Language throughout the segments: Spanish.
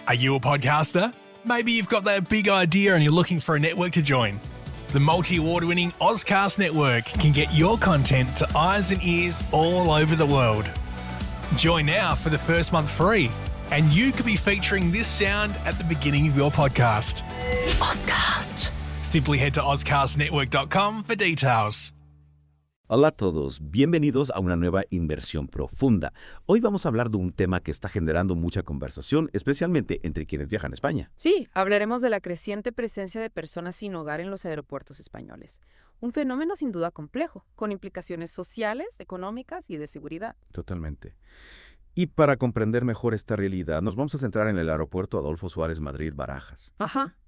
Are you a podcaster? Maybe you've got that big idea and you're looking for a network to join. The multi-award-winning Ozcast Network can get your content to eyes and ears all over the world. Join now for the first month free, and you could be featuring this sound at the beginning of your podcast. Ozcast. Simply head to ozcastnetwork.com for details. Hola a todos, bienvenidos a una nueva inversión profunda. Hoy vamos a hablar de un tema que está generando mucha conversación, especialmente entre quienes viajan a España. Sí, hablaremos de la creciente presencia de personas sin hogar en los aeropuertos españoles. Un fenómeno sin duda complejo, con implicaciones sociales, económicas y de seguridad. Totalmente. Y para comprender mejor esta realidad, nos vamos a centrar en el aeropuerto Adolfo Suárez Madrid-Barajas,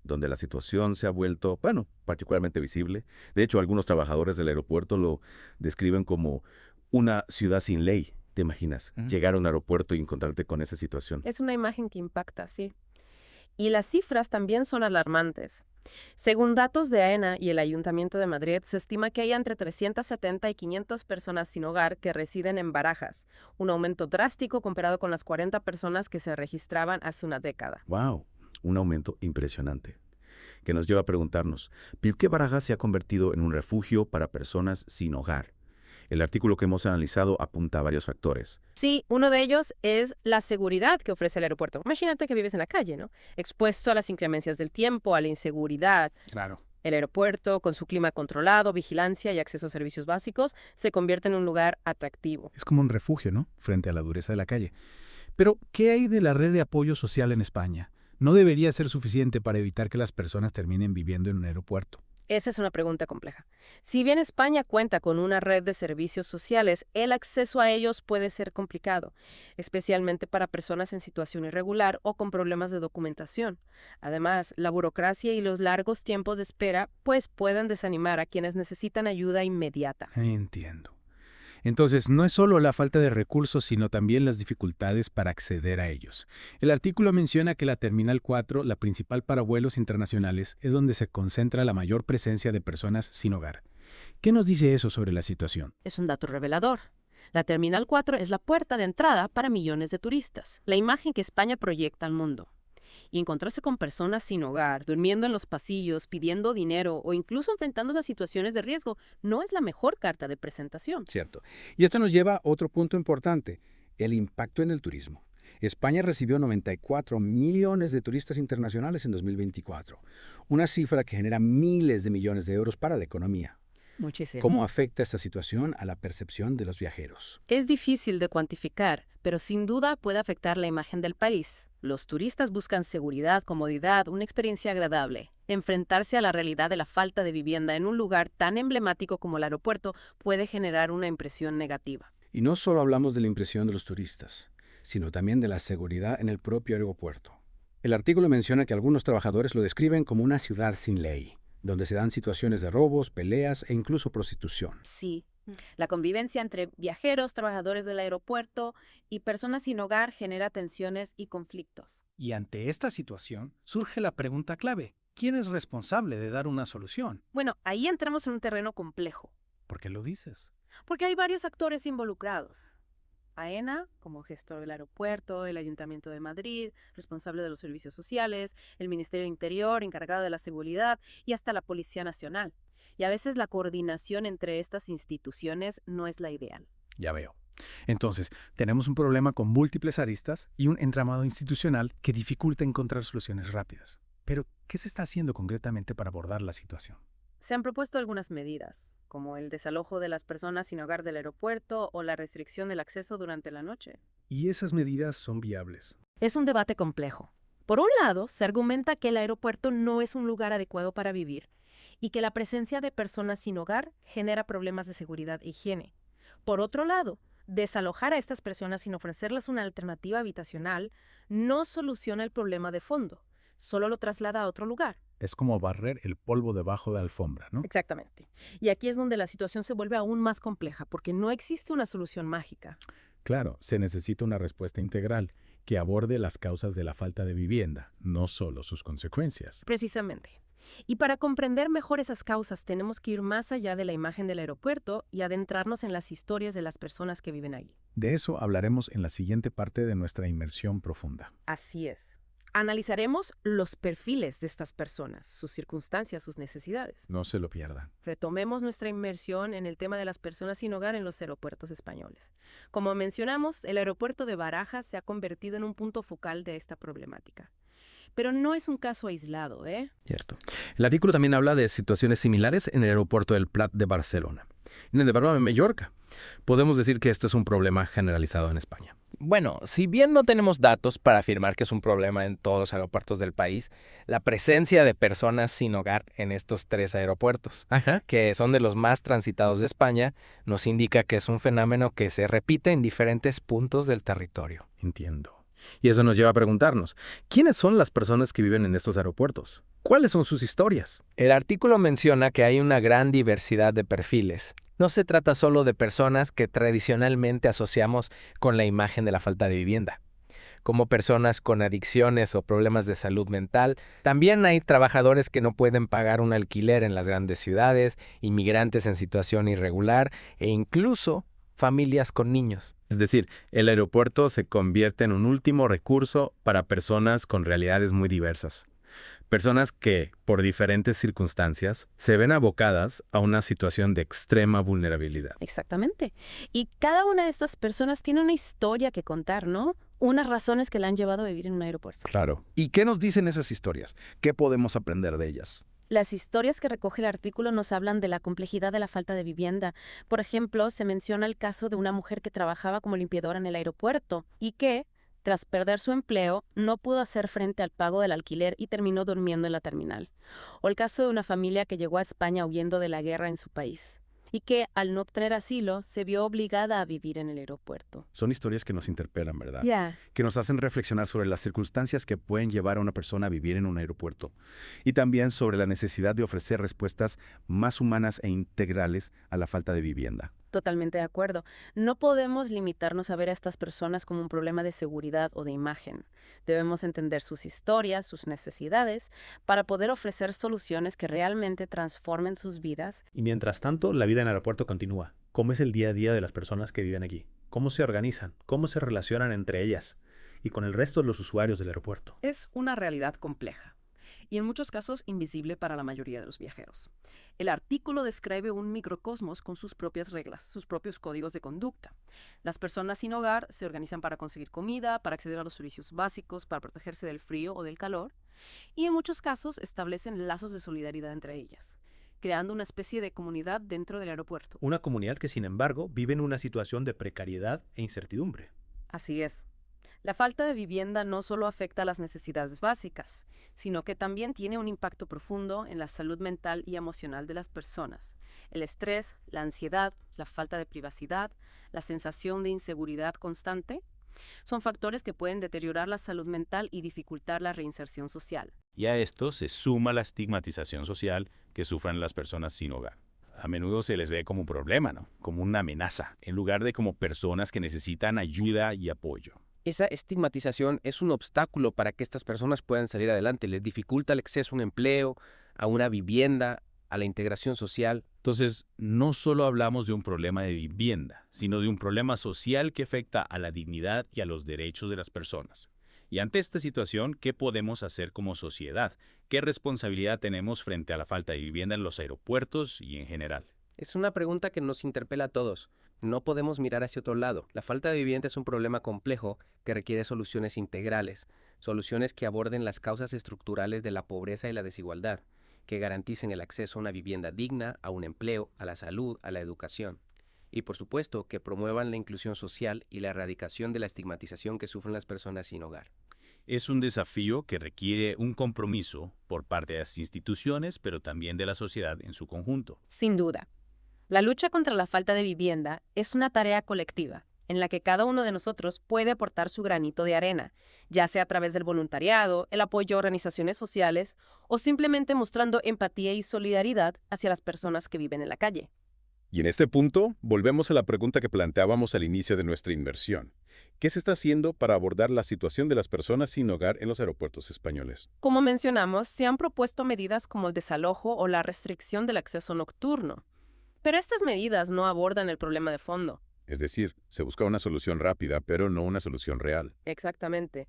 donde la situación se ha vuelto, particularmente visible. De hecho, algunos trabajadores del aeropuerto lo describen como una ciudad sin ley. ¿Te imaginas? Llegar a un aeropuerto y encontrarte con esa situación. Es una imagen que impacta, sí. Y las cifras también son alarmantes. Según datos de AENA y el Ayuntamiento de Madrid, se estima que hay entre 370 y 500 personas sin hogar que residen en Barajas, un aumento drástico comparado con las 40 personas que se registraban hace una década. ¡Wow! Un aumento impresionante. Que nos lleva a preguntarnos, ¿por qué Barajas se ha convertido en un refugio para personas sin hogar? El artículo que hemos analizado apunta a varios factores. Sí, uno de ellos es la seguridad que ofrece el aeropuerto. Imagínate que vives en la calle, ¿no? Expuesto a las inclemencias del tiempo, a la inseguridad. Claro. El aeropuerto, con su clima controlado, vigilancia y acceso a servicios básicos, se convierte en un lugar atractivo. Es como un refugio, ¿no? Frente a la dureza de la calle. Pero, ¿qué hay de la red de apoyo social en España? ¿No debería ser suficiente para evitar que las personas terminen viviendo en un aeropuerto? Esa es una pregunta compleja. Si bien España cuenta con una red de servicios sociales, el acceso a ellos puede ser complicado, especialmente para personas en situación irregular o con problemas de documentación. Además, la burocracia y los largos tiempos de espera pueden desanimar a quienes necesitan ayuda inmediata. Entiendo. Entonces, no es solo la falta de recursos, sino también las dificultades para acceder a ellos. El artículo menciona que la Terminal 4, la principal para vuelos internacionales, es donde se concentra la mayor presencia de personas sin hogar. ¿Qué nos dice eso sobre la situación? Es un dato revelador. La Terminal 4 es la puerta de entrada para millones de turistas, la imagen que España proyecta al mundo. Y encontrarse con personas sin hogar, durmiendo en los pasillos, pidiendo dinero o incluso enfrentándose a situaciones de riesgo, no es la mejor carta de presentación. Cierto. Y esto nos lleva a otro punto importante, el impacto en el turismo. España recibió 94 millones de turistas internacionales en 2024, una cifra que genera miles de millones de euros para la economía. Muchísimo. ¿Cómo afecta esta situación a la percepción de los viajeros? Es difícil de cuantificar, pero sin duda puede afectar la imagen del país. Los turistas buscan seguridad, comodidad, una experiencia agradable. Enfrentarse a la realidad de la falta de vivienda en un lugar tan emblemático como el aeropuerto puede generar una impresión negativa. Y no solo hablamos de la impresión de los turistas, sino también de la seguridad en el propio aeropuerto. El artículo menciona que algunos trabajadores lo describen como una ciudad sin ley, donde se dan situaciones de robos, peleas e incluso prostitución. Sí. La convivencia entre viajeros, trabajadores del aeropuerto y personas sin hogar genera tensiones y conflictos. Y ante esta situación surge la pregunta clave: ¿quién es responsable de dar una solución? Bueno, ahí entramos en un terreno complejo, ¿Por qué lo dices? porque hay varios actores involucrados. AENA, como gestor del aeropuerto, el Ayuntamiento de Madrid, responsable de los servicios sociales, el Ministerio de Interior, encargado de la seguridad y hasta la Policía Nacional. Y a veces la coordinación entre estas instituciones no es la ideal. Ya veo. Entonces, tenemos un problema con múltiples aristas y un entramado institucional que dificulta encontrar soluciones rápidas. Pero, ¿qué se está haciendo concretamente para abordar la situación? Se han propuesto algunas medidas, como el desalojo de las personas sin hogar del aeropuerto o la restricción del acceso durante la noche. ¿Y esas medidas son viables? Es un debate complejo. Por un lado, se argumenta que el aeropuerto no es un lugar adecuado para vivir y que la presencia de personas sin hogar genera problemas de seguridad e higiene. Por otro lado, desalojar a estas personas sin ofrecerles una alternativa habitacional no soluciona el problema de fondo, solo lo traslada a otro lugar. Es como barrer el polvo debajo de la alfombra, ¿no? Exactamente. Y aquí es donde la situación se vuelve aún más compleja, porque no existe una solución mágica. Claro, se necesita una respuesta integral que aborde las causas de la falta de vivienda, no solo sus consecuencias. Precisamente. Y para comprender mejor esas causas tenemos que ir más allá de la imagen del aeropuerto y adentrarnos en las historias de las personas que viven ahí. De eso hablaremos en la siguiente parte de nuestra inmersión profunda. Así es. Analizaremos los perfiles de estas personas, sus circunstancias, sus necesidades. No se lo pierdan. Retomemos nuestra inmersión en el tema de las personas sin hogar en los aeropuertos españoles. Como mencionamos, el aeropuerto de Barajas se ha convertido en un punto focal de esta problemática. Pero no es un caso aislado, ¿eh? Cierto. El artículo también habla de situaciones similares en el aeropuerto del Prat de Barcelona. En el de Palma de Mallorca, podemos decir que esto es un problema generalizado en España. Bueno, si bien no tenemos datos para afirmar que es un problema en todos los aeropuertos del país, la presencia de personas sin hogar en estos 3 aeropuertos, que son de los más transitados de España, nos indica que es un fenómeno que se repite en diferentes puntos del territorio. Entiendo. Y eso nos lleva a preguntarnos, ¿quiénes son las personas que viven en estos aeropuertos? ¿Cuáles son sus historias? El artículo menciona que hay una gran diversidad de perfiles. No se trata solo de personas que tradicionalmente asociamos con la imagen de la falta de vivienda, como personas con adicciones o problemas de salud mental. También hay trabajadores que no pueden pagar un alquiler en las grandes ciudades, inmigrantes en situación irregular e incluso familias con niños. Es decir, el aeropuerto se convierte en un último recurso para personas con realidades muy diversas. Personas que, por diferentes circunstancias, se ven abocadas a una situación de extrema vulnerabilidad. Exactamente. Y cada una de estas personas tiene una historia que contar, ¿no? Unas razones que la han llevado a vivir en un aeropuerto. Claro. ¿Y qué nos dicen esas historias? ¿Qué podemos aprender de ellas? Las historias que recoge el artículo nos hablan de la complejidad de la falta de vivienda. Por ejemplo, se menciona el caso de una mujer que trabajaba como limpiadora en el aeropuerto y que, tras perder su empleo, no pudo hacer frente al pago del alquiler y terminó durmiendo en la terminal. O el caso de una familia que llegó a España huyendo de la guerra en su país y que, al no obtener asilo, se vio obligada a vivir en el aeropuerto. Son historias que nos interpelan, ¿verdad? Ya. Que nos hacen reflexionar sobre las circunstancias que pueden llevar a una persona a vivir en un aeropuerto. Y también sobre la necesidad de ofrecer respuestas más humanas e integrales a la falta de vivienda. Totalmente de acuerdo. No podemos limitarnos a ver a estas personas como un problema de seguridad o de imagen. Debemos entender sus historias, sus necesidades, para poder ofrecer soluciones que realmente transformen sus vidas. Y mientras tanto, la vida en el aeropuerto continúa. ¿Cómo es el día a día de las personas que viven aquí? ¿Cómo se organizan? ¿Cómo se relacionan entre ellas y con el resto de los usuarios del aeropuerto? Es una realidad compleja y en muchos casos invisible para la mayoría de los viajeros. El artículo describe un microcosmos con sus propias reglas, sus propios códigos de conducta. Las personas sin hogar se organizan para conseguir comida, para acceder a los servicios básicos, para protegerse del frío o del calor, y en muchos casos establecen lazos de solidaridad entre ellas, creando una especie de comunidad dentro del aeropuerto. Una comunidad que, sin embargo, vive en una situación de precariedad e incertidumbre. Así es. La falta de vivienda no solo afecta a las necesidades básicas, sino que también tiene un impacto profundo en la salud mental y emocional de las personas. El estrés, la ansiedad, la falta de privacidad, la sensación de inseguridad constante, son factores que pueden deteriorar la salud mental y dificultar la reinserción social. Y a esto se suma la estigmatización social que sufren las personas sin hogar. A menudo se les ve como un problema, ¿no? Como una amenaza, en lugar de como personas que necesitan ayuda y apoyo. Esa estigmatización es un obstáculo para que estas personas puedan salir adelante. Les dificulta el acceso a un empleo, a una vivienda, a la integración social. Entonces, no solo hablamos de un problema de vivienda, sino de un problema social que afecta a la dignidad y a los derechos de las personas. Y ante esta situación, ¿qué podemos hacer como sociedad? ¿Qué responsabilidad tenemos frente a la falta de vivienda en los aeropuertos y en general? Es una pregunta que nos interpela a todos. No podemos mirar hacia otro lado. La falta de vivienda es un problema complejo que requiere soluciones integrales, soluciones que aborden las causas estructurales de la pobreza y la desigualdad, que garanticen el acceso a una vivienda digna, a un empleo, a la salud, a la educación. Y por supuesto, que promuevan la inclusión social y la erradicación de la estigmatización que sufren las personas sin hogar. Es un desafío que requiere un compromiso por parte de las instituciones, pero también de la sociedad en su conjunto. Sin duda. La lucha contra la falta de vivienda es una tarea colectiva, en la que cada uno de nosotros puede aportar su granito de arena, ya sea a través del voluntariado, el apoyo a organizaciones sociales o simplemente mostrando empatía y solidaridad hacia las personas que viven en la calle. Y en este punto, volvemos a la pregunta que planteábamos al inicio de nuestra inmersión. ¿Qué se está haciendo para abordar la situación de las personas sin hogar en los aeropuertos españoles? Como mencionamos, se han propuesto medidas como el desalojo o la restricción del acceso nocturno. Pero estas medidas no abordan el problema de fondo. Es decir, se busca una solución rápida, pero no una solución real. Exactamente.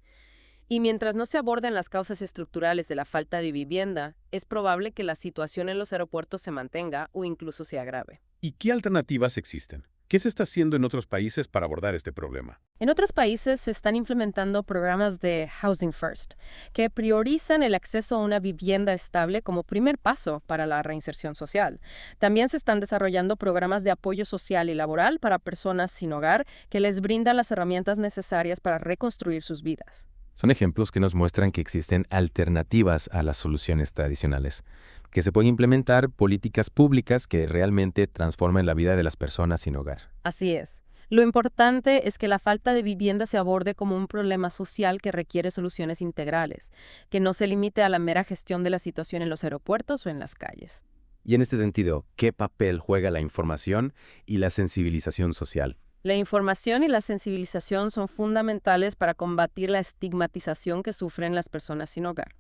Y mientras no se aborden las causas estructurales de la falta de vivienda, es probable que la situación en los aeropuertos se mantenga o incluso se agrave. ¿Y qué alternativas existen? ¿Qué se está haciendo en otros países para abordar este problema? En otros países se están implementando programas de Housing First, que priorizan el acceso a una vivienda estable como primer paso para la reinserción social. También se están desarrollando programas de apoyo social y laboral para personas sin hogar que les brindan las herramientas necesarias para reconstruir sus vidas. Son ejemplos que nos muestran que existen alternativas a las soluciones tradicionales, que se pueden implementar políticas públicas que realmente transformen la vida de las personas sin hogar. Así es. Lo importante es que la falta de vivienda se aborde como un problema social que requiere soluciones integrales, que no se limite a la mera gestión de la situación en los aeropuertos o en las calles. Y en este sentido, ¿qué papel juega la información y la sensibilización social? La información y la sensibilización son fundamentales para combatir la estigmatización que sufren las personas sin hogar.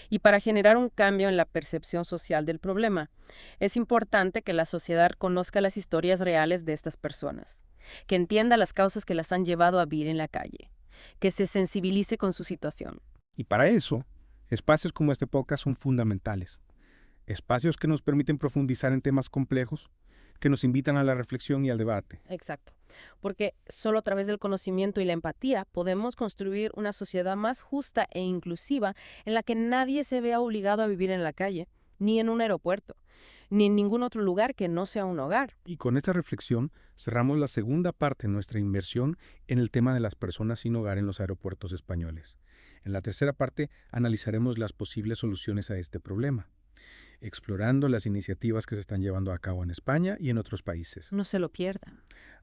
Y para generar un cambio en la percepción social del problema, es importante que la sociedad conozca las historias reales de estas personas, que entienda las causas que las han llevado a vivir en la calle, que se sensibilice con su situación. Y para eso, espacios como este podcast son fundamentales. Espacios que nos permiten profundizar en temas complejos, que nos invitan a la reflexión y al debate. Exacto, porque solo a través del conocimiento y la empatía podemos construir una sociedad más justa e inclusiva en la que nadie se vea obligado a vivir en la calle, ni en un aeropuerto, ni en ningún otro lugar que no sea un hogar. Y con esta reflexión cerramos la segunda parte de nuestra inmersión en el tema de las personas sin hogar en los aeropuertos españoles. En la tercera parte analizaremos las posibles soluciones a este problema, explorando las iniciativas que se están llevando a cabo en España y en otros países. No se lo pierda.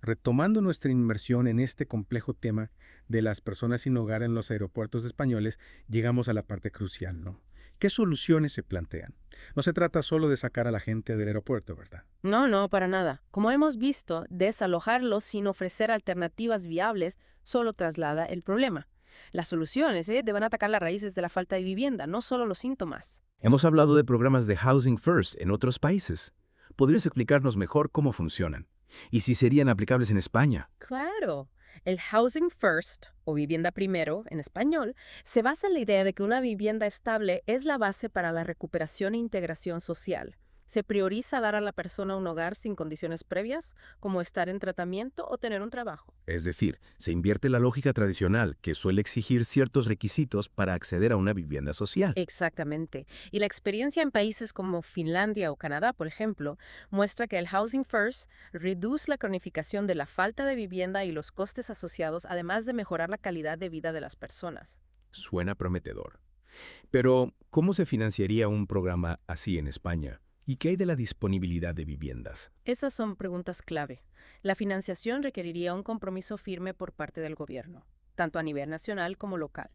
Retomando nuestra inmersión en este complejo tema de las personas sin hogar en los aeropuertos españoles, llegamos a la parte crucial, ¿no? ¿Qué soluciones se plantean? No se trata solo de sacar a la gente del aeropuerto, ¿verdad? No, para nada. Como hemos visto, desalojarlos sin ofrecer alternativas viables solo traslada el problema. Las soluciones deben atacar las raíces de la falta de vivienda, no solo los síntomas. Hemos hablado de programas de Housing First en otros países. ¿Podrías explicarnos mejor cómo funcionan? ¿Y si serían aplicables en España? Claro. El Housing First, o vivienda primero en español, se basa en la idea de que una vivienda estable es la base para la recuperación e integración social. Se prioriza dar a la persona un hogar sin condiciones previas, como estar en tratamiento o tener un trabajo. Es decir, se invierte la lógica tradicional que suele exigir ciertos requisitos para acceder a una vivienda social. Exactamente. Y la experiencia en países como Finlandia o Canadá, por ejemplo, muestra que el Housing First reduce la cronificación de la falta de vivienda y los costes asociados, además de mejorar la calidad de vida de las personas. Suena prometedor. Pero, ¿cómo se financiaría un programa así en España? ¿Y qué hay de la disponibilidad de viviendas? Esas son preguntas clave. La financiación requeriría un compromiso firme por parte del gobierno, tanto a nivel nacional como local.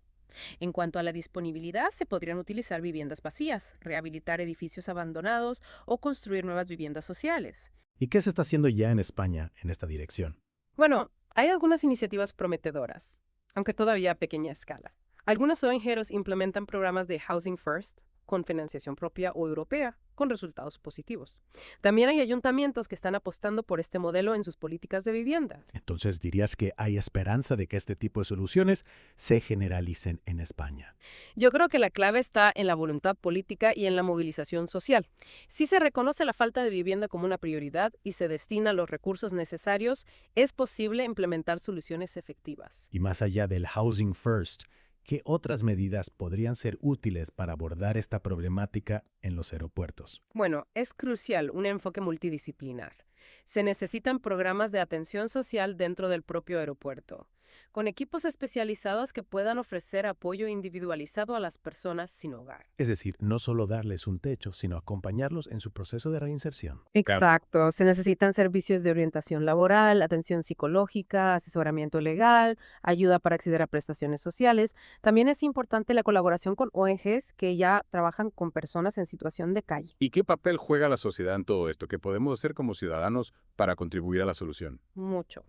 En cuanto a la disponibilidad, se podrían utilizar viviendas vacías, rehabilitar edificios abandonados o construir nuevas viviendas sociales. ¿Y qué se está haciendo ya en España en esta dirección? Bueno, hay algunas iniciativas prometedoras, aunque todavía a pequeña escala. Algunas ONGs implementan programas de Housing First con financiación propia o europea, con resultados positivos. También hay ayuntamientos que están apostando por este modelo en sus políticas de vivienda. Entonces, ¿dirías que hay esperanza de que este tipo de soluciones se generalicen en España? Yo creo que la clave está en la voluntad política y en la movilización social. Si se reconoce la falta de vivienda como una prioridad y se destina los recursos necesarios, es posible implementar soluciones efectivas. Y más allá del Housing First, ¿qué otras medidas podrían ser útiles para abordar esta problemática en los aeropuertos? Bueno, es crucial un enfoque multidisciplinar. Se necesitan programas de atención social dentro del propio aeropuerto, con equipos especializados que puedan ofrecer apoyo individualizado a las personas sin hogar. Es decir, no solo darles un techo, sino acompañarlos en su proceso de reinserción. Exacto. Se necesitan servicios de orientación laboral, atención psicológica, asesoramiento legal, ayuda para acceder a prestaciones sociales. También es importante la colaboración con ONGs que ya trabajan con personas en situación de calle. ¿Y qué papel juega la sociedad en todo esto? ¿Qué podemos hacer como ciudadanos para contribuir a la solución? Mucho.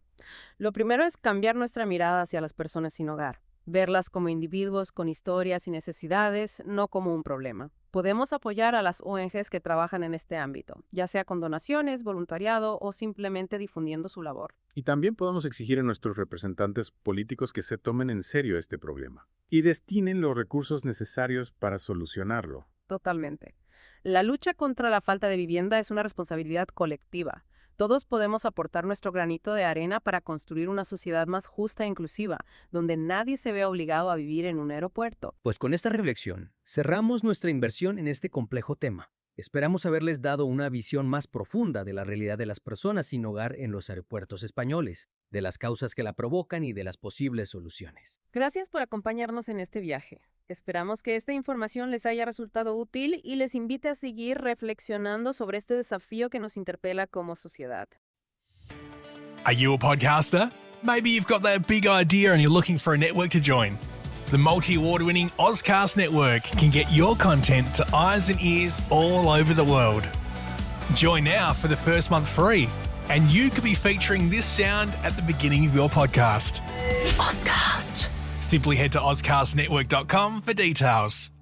Lo primero es cambiar nuestra mirada hacia las personas sin hogar. verlas como individuos con historias y necesidades, no como un problema. Podemos apoyar a las ONGs que trabajan en este ámbito, ya sea con donaciones, voluntariado o simplemente difundiendo su labor. Y también podemos exigir a nuestros representantes políticos que se tomen en serio este problema y destinen los recursos necesarios para solucionarlo. Totalmente. La lucha contra la falta de vivienda es una responsabilidad colectiva. Todos podemos aportar nuestro granito de arena para construir una sociedad más justa e inclusiva, donde nadie se vea obligado a vivir en un aeropuerto. Pues con esta reflexión, cerramos nuestra inversión en este complejo tema. Esperamos haberles dado una visión más profunda de la realidad de las personas sin hogar en los aeropuertos españoles, de las causas que la provocan y de las posibles soluciones. Gracias por acompañarnos en este viaje. Esperamos que esta información les haya resultado útil y les invite a seguir reflexionando sobre este desafío que nos interpela como sociedad. Are you a podcaster? Maybe you've got that big idea and you're looking for a network to join. The multi-award-winning Ozcast Network can get your content to eyes and ears all over the world. Join now for the first month free, and you could be featuring this sound at the beginning of your podcast. Ozcast. Simply head to ozcastnetwork.com for details.